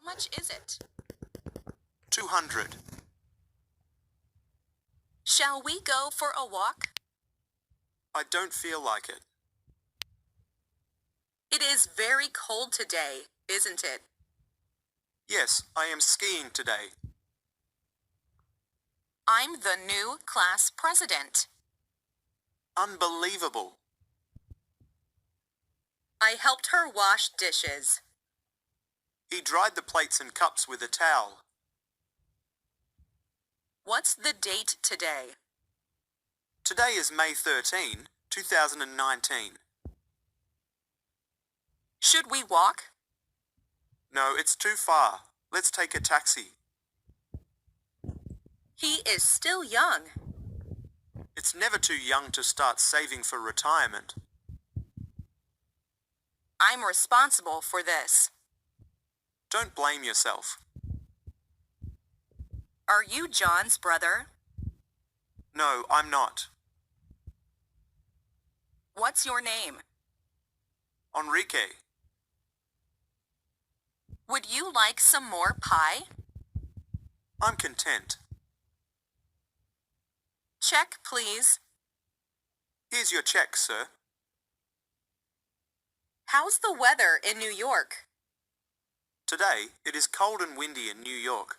much is it? 200. Shall we go for a walk? I don't feel like it. It is very cold today, isn't it? Yes, I am skiing today. I'm the new class president. Unbelievable. I helped her wash dishes. He dried the plates and cups with a towel. What's the date today? Today is May 13, 2019. Should we walk? No, it's too far. Let's take a taxi. He is still young. It's never too young to start saving for retirement. I'm responsible for this. Don't blame yourself. Are you John's brother? No, I'm not. What's your name? Enrique. Would you like some more pie? I'm content. Check, please. Here's your check, sir. How's the weather in New York? Today, it is cold and windy in New York.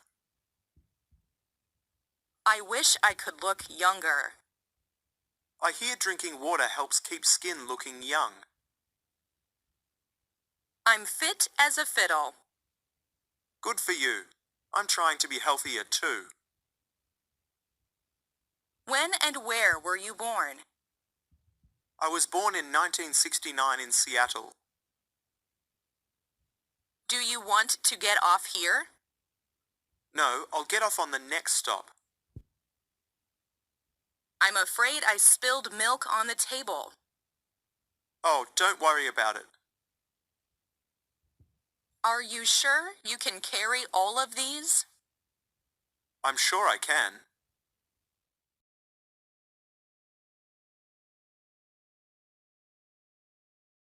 I wish I could look younger. I hear drinking water helps keep skin looking young. I'm fit as a fiddle. Good for you. I'm trying to be healthier too. When and where were you born? I was born in 1969 in Seattle. Do you want to get off here? No, I'll get off on the next stop. I'm afraid I spilled milk on the table. Oh, don't worry about it. Are you sure you can carry all of these? I'm sure I can.